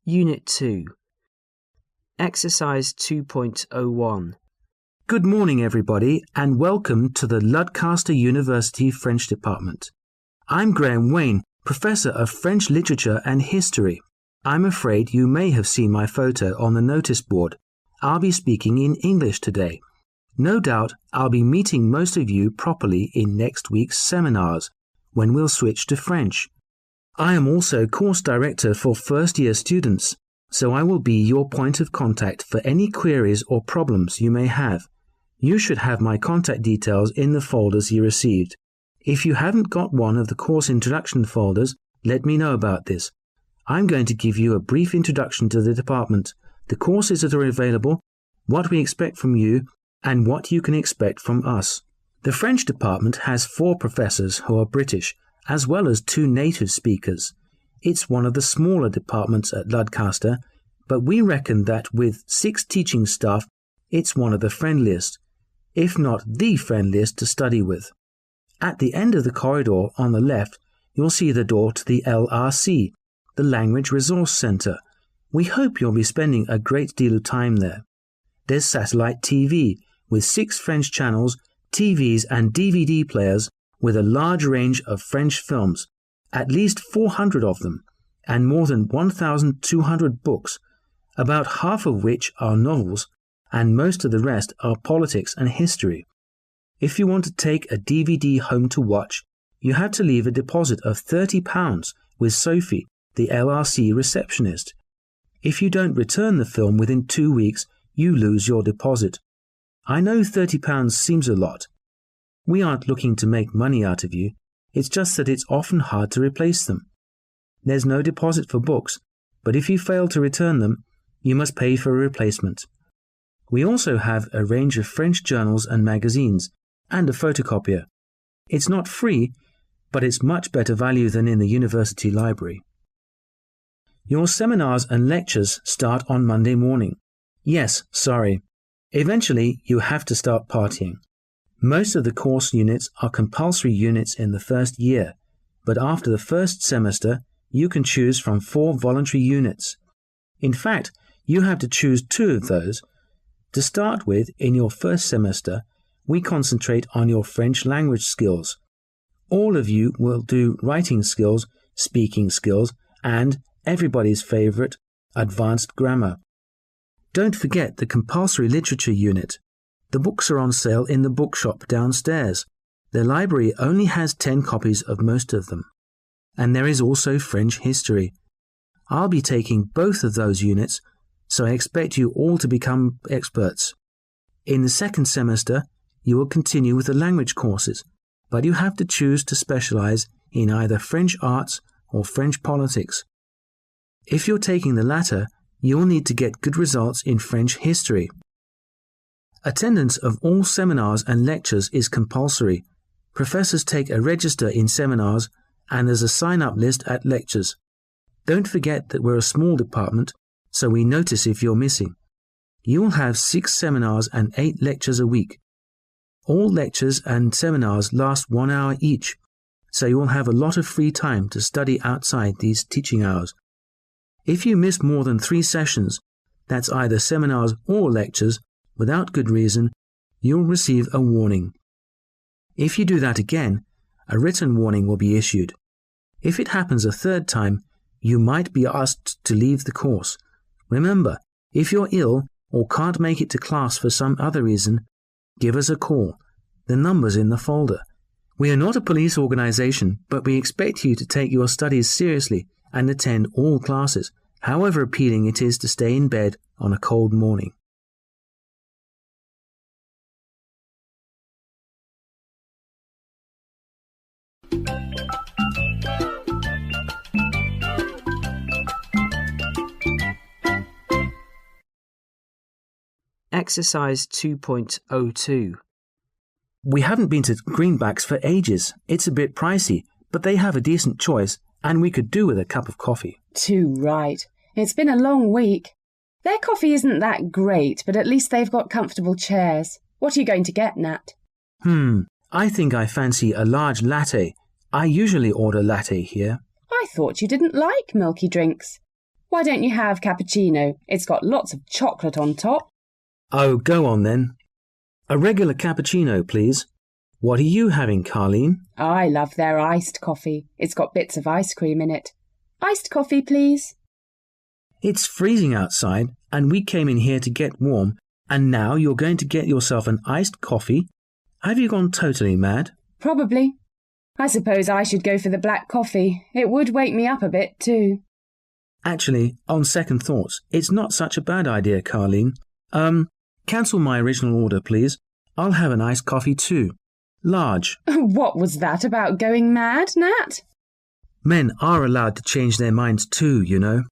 Unit 2. Exercise 2.01. Good morning, everybody, and welcome to the Ludcaster University French Department. I'm Graham Wayne, Professor of French Literature and History. I'm afraid you may have seen my photo on the notice board. I'll be speaking in English today. No doubt I'll be meeting most of you properly in next week's seminars, when we'll switch to French. I am also course director for first-year students, so I will be your point of contact for any queries or problems you may have. You should have my contact details in the folders you received. If you haven't got one of the course introduction folders, let me know about this. I'm going to give you a brief introduction to the department, the courses that are available, what we expect from you, and what you can expect from us. The French department has 4 professors who are British, as well as 2 native speakers. It's one of the smaller departments at Ludcaster, but we reckon that with 6 teaching staff, it's one of the friendliest, if not the friendliest to study with. At the end of the corridor on the left, you'll see the door to the LRC, the Language Resource Centre. We hope you'll be spending a great deal of time there. There's satellite TV, with 6 French channels, TVs and DVD players, with a large range of French films, at least 400 of them, and more than 1,200 books, about half of which are novels, and most of the rest are politics and history. If you want to take a DVD home to watch, you have to leave a deposit of £30 with Sophie, the LRC receptionist. If you don't return the film within 2 weeks, you lose your deposit. I know £30 seems a lot. We aren't looking to make money out of you. It's just that it's often hard to replace them. There's no deposit for books, but if you fail to return them, you must pay for a replacement. We also have a range of French journals and magazines, and a photocopier. It's not free, but it's much better value than in the university library. Your seminars and lectures start on Monday morning. Yes, sorry. Eventually, you have to start partying. Most of the course units are compulsory units in the first year, but after the first semester, you can choose from 4 voluntary units. In fact, you have to choose 2 of those. To start with, in your first semester, we concentrate on your French language skills. All of you will do writing skills, speaking skills, and everybody's favorite, advanced grammar. Don't forget the compulsory literature unit. The books are on sale in the bookshop downstairs. The library only has 10 copies of most of them. And there is also French history. I'll be taking both of those units, so I expect you all to become experts. In the second semester, you will continue with the language courses, but you have to choose to specialize in either French arts or French politics. If you're taking the latter, you'll need to get good results in French history. Attendance of all seminars and lectures is compulsory. Professors take a register in seminars, and there's a sign-up list at lectures. Don't forget that we're a small department, so we notice if you're missing. You will have 6 seminars and 8 lectures a week. All lectures and seminars last 1 hour each, so you will have a lot of free time to study outside these teaching hours. If you miss more than 3 sessions, that's either seminars or lectures, without good reason, you'll receive a warning. If you do that again, a written warning will be issued. If it happens a 3rd time, you might be asked to leave the course. Remember, if you're ill or can't make it to class for some other reason, give us a call. The number's in the folder. We are not a police organization, but we expect you to take your studies seriously and attend all classes, however appealing it is to stay in bed on a cold morning. Exercise 2.02. We haven't been to Greenbacks for ages. It's a bit pricey, but they have a decent choice, and we could do with a cup of coffee. Too right. It's been a long week. Their coffee isn't that great, but at least they've got comfortable chairs. What are you going to get, Nat? I think I fancy a large latte. I usually order latte here. I thought you didn't like milky drinks. Why don't you have cappuccino? It's got lots of chocolate on top. Oh, go on then. A regular cappuccino, please. What are you having, Carleen? I love their iced coffee. It's got bits of ice cream in it. Iced coffee, please. It's freezing outside, and we came in here to get warm, and now you're going to get yourself an iced coffee? Have you gone totally mad? Probably. I suppose I should go for the black coffee. It would wake me up a bit, too. Actually, on second thoughts, it's not such a bad idea, Carleen. Cancel my original order, please. I'll have an iced coffee too. Large. What was that about going mad, Nat? Men are allowed to change their minds too, you know.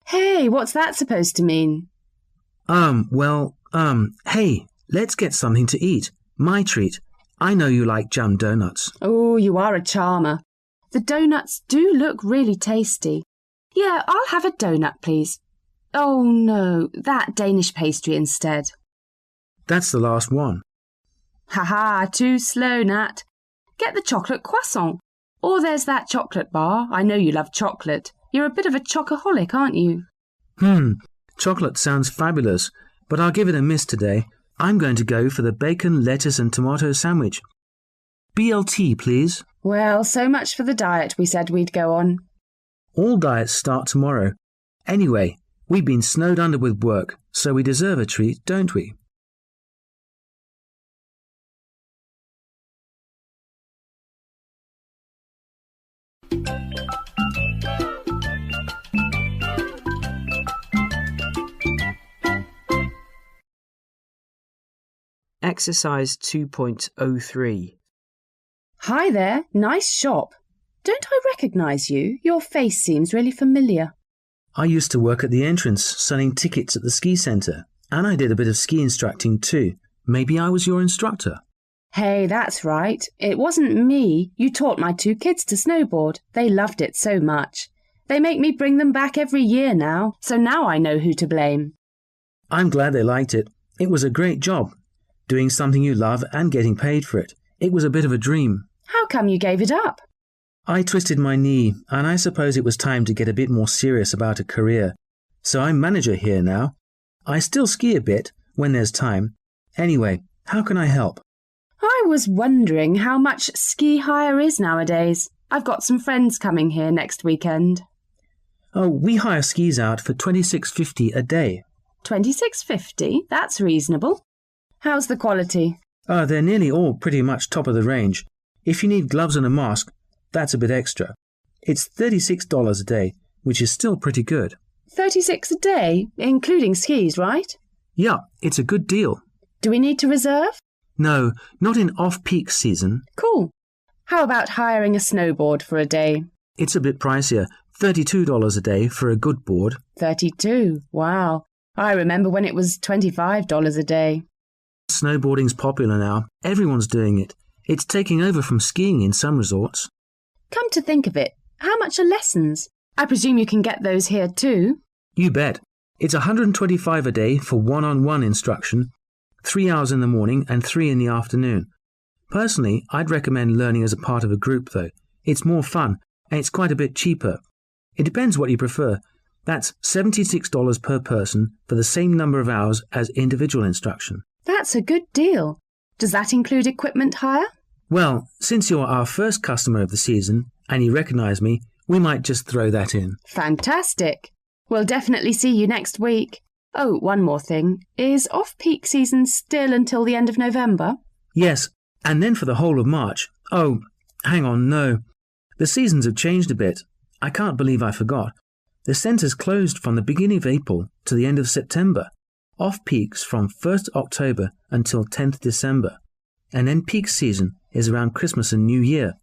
Hey, what's that supposed to mean? Hey, let's get something to eat. My treat. I know you like jam donuts. Oh, you are a charmer. The donuts do look really tasty. Yeah, I'll have a donut, please. Oh, no, that Danish pastry instead. That's the last one. Ha-ha, too slow, Nat. Get the chocolate croissant. Or there's that chocolate bar. I know you love chocolate. You're a bit of a chocoholic, aren't you? Chocolate sounds fabulous, but I'll give it a miss today. I'm going to go for the bacon, lettuce and tomato sandwich. BLT, please. Well, so much for the diet we said we'd go on. All diets start tomorrow. Anyway, we've been snowed under with work, so we deserve a treat, don't we? Exercise 2.03. Hi there, nice shop. Don't I recognise you? Your face seems really familiar. I used to work at the entrance selling tickets at the ski centre, and I did a bit of ski instructing too. Maybe I was your instructor. Hey, that's right. It wasn't me. You taught my 2 kids to snowboard. They loved it so much. They make me bring them back every year now, so now I know who to blame. I'm glad they liked it. It was a great job. Doing something you love and getting paid for it. It was a bit of a dream. How come you gave it up? I twisted my knee, and I suppose it was time to get a bit more serious about a career. So I'm manager here now. I still ski a bit when there's time. Anyway, how can I help? I was wondering how much ski hire is nowadays. I've got some friends coming here next weekend. Oh, we hire skis out for $26.50 a day. $26.50? That's reasonable. How's the quality? They're nearly all pretty much top of the range. If you need gloves and a mask, that's a bit extra. It's $36 a day, which is still pretty good. $36 a day, including skis, right? Yeah, it's a good deal. Do we need to reserve? No, not in off-peak season. Cool. How about hiring a snowboard for a day? It's a bit pricier, $32 a day for a good board. 32? Wow. I remember when it was $25 a day. Snowboarding's popular now. Everyone's doing it. It's taking over from skiing in some resorts. Come to think of it, how much are lessons? I presume you can get those here too? You bet. It's $125 a day for one-on-one instruction, 3 hours in the morning and 3 in the afternoon. Personally, I'd recommend learning as a part of a group though. It's more fun and it's quite a bit cheaper. It depends what you prefer. That's $76 per person for the same number of hours as individual instruction. That's a good deal. Does that include equipment hire? Well, since you're our first customer of the season and you recognise me, we might just throw that in. Fantastic. We'll definitely see you next week. Oh, one more thing. Is off-peak season still until the end of November? Yes, and then for the whole of March. Oh, hang on, no. The seasons have changed a bit. I can't believe I forgot. The centre's closed from the beginning of April to the end of September. Off-peaks from 1st October until 10th December. And then peak season is around Christmas and New Year.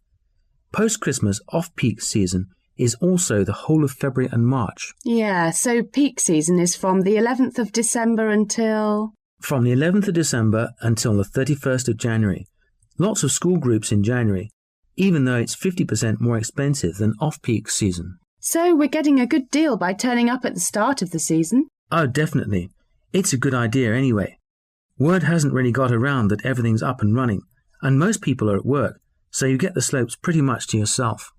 Post-Christmas off-peak season is also the whole of February and March. Yeah, so peak season is from the 11th of December until... From the 11th of December until the 31st of January. Lots of school groups in January, even though it's 50% more expensive than off-peak season. So we're getting a good deal by turning up at the start of the season? Oh, definitely. It's a good idea anyway. Word hasn't really got around that everything's up and running, and most people are at work, so you get the slopes pretty much to yourself.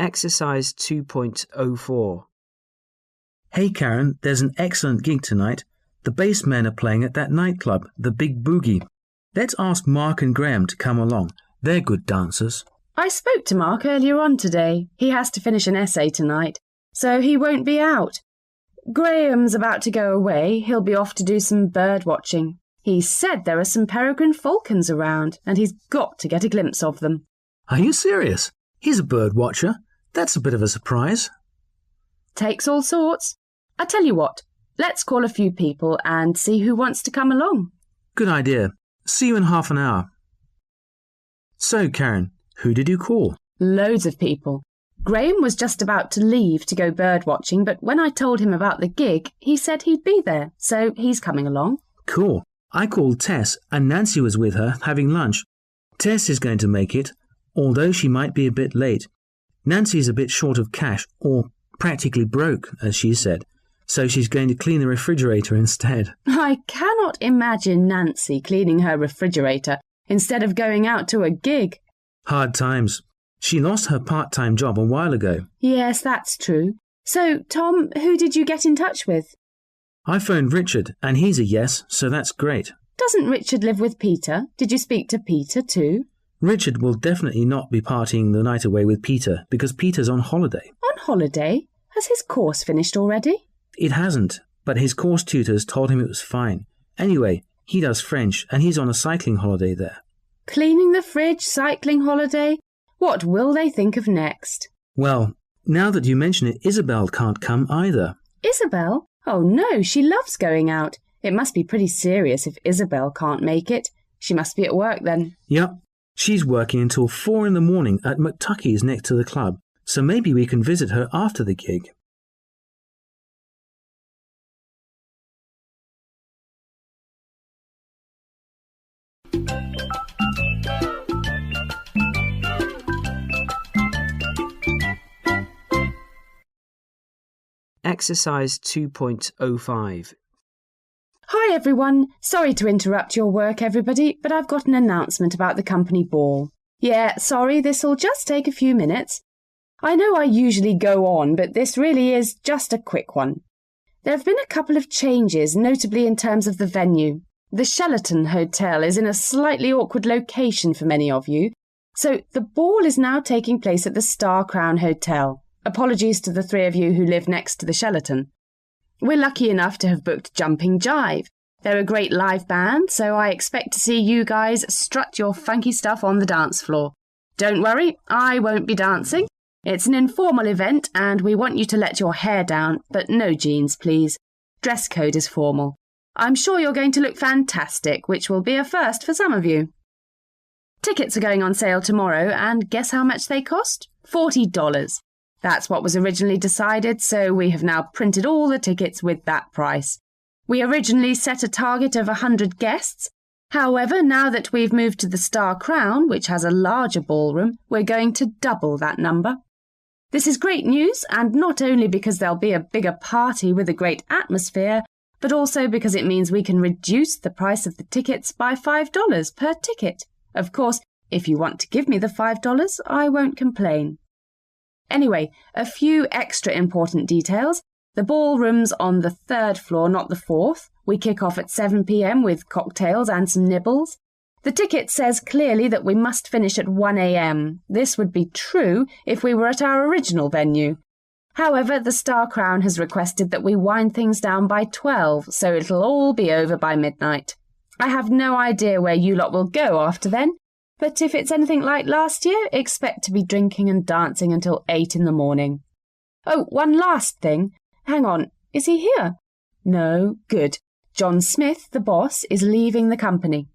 Exercise 2.04. Hey Karen, there's an excellent gig tonight. The bass men are playing at that nightclub, the Big Boogie. Let's ask Mark and Graham to come along. They're good dancers. I spoke to Mark earlier on today. He has to finish an essay tonight, so he won't be out. Graham's about to go away. He'll be off to do some bird watching. He said there are some peregrine falcons around, and he's got to get a glimpse of them. Are you serious? He's a bird watcher. That's a bit of a surprise. Takes all sorts. I tell you what, let's call a few people and see who wants to come along. Good idea. See you in half an hour. So, Karen, who did you call? Loads of people. Graham was just about to leave to go bird watching, but when I told him about the gig, he said he'd be there, so he's coming along. Cool. I called Tess, and Nancy was with her having lunch. Tess is going to make it, although she might be a bit late. Nancy's a bit short of cash, or practically broke, as she said, so she's going to clean the refrigerator instead. I cannot imagine Nancy cleaning her refrigerator instead of going out to a gig. Hard times. She lost her part-time job a while ago. Yes, that's true. So, Tom, who did you get in touch with? I phoned Richard, and he's a yes, so that's great. Doesn't Richard live with Peter? Did you speak to Peter too? Richard will definitely not be partying the night away with Peter, because Peter's on holiday. On holiday? Has his course finished already? It hasn't, but his course tutors told him it was fine. Anyway, he does French, and he's on a cycling holiday there. Cleaning the fridge, cycling holiday? What will they think of next? Well, now that you mention it, Isabel can't come either. Isabel? Oh no, she loves going out. It must be pretty serious if Isabel can't make it. She must be at work then. Yep. She's working until 4 in the morning at McTucky's next to the club, so maybe we can visit her after the gig. Exercise 2.05. Hi everyone. Sorry to interrupt your work, everybody, but I've got an announcement about the company ball. Yeah, sorry, this'll just take a few minutes. I know I usually go on, but this really is just a quick one. There have been a couple of changes, notably in terms of the venue. The Sheraton Hotel is in a slightly awkward location for many of you, so the ball is now taking place at the Star Crown Hotel. Apologies to the 3 of you who live next to the Sheraton. We're lucky enough to have booked Jumping Jive. They're a great live band, so I expect to see you guys strut your funky stuff on the dance floor. Don't worry, I won't be dancing. It's an informal event and we want you to let your hair down, but no jeans, please. Dress code is formal. I'm sure you're going to look fantastic, which will be a first for some of you. Tickets are going on sale tomorrow, and guess how much they cost? $40. That's what was originally decided, so we have now printed all the tickets with that price. We originally set a target of 100 guests. However, now that we've moved to the Star Crown, which has a larger ballroom, we're going to double that number. This is great news, and not only because there'll be a bigger party with a great atmosphere, but also because it means we can reduce the price of the tickets by $5 per ticket. Of course, if you want to give me the $5, I won't complain. Anyway, a few extra important details. The ballroom's on the 3rd floor, not the 4th. We kick off at 7 p.m. with cocktails and some nibbles. The ticket says clearly that we must finish at 1 a.m. This would be true if we were at our original venue. However, the Star Crown has requested that we wind things down by 12, so it'll all be over by midnight. I have no idea where you lot will go after then, but if it's anything like last year, expect to be drinking and dancing until 8 in the morning. Oh, one last thing. Hang on, is he here? No, good. John Smith, the boss, is leaving the company.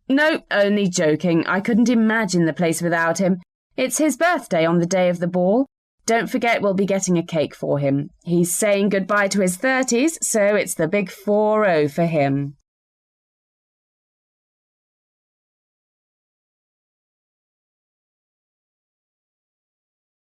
No, only joking. I couldn't imagine the place without him. It's his birthday on the day of the ball. Don't forget we'll be getting a cake for him. He's saying goodbye to his 30s, so it's the big 4-0 for him.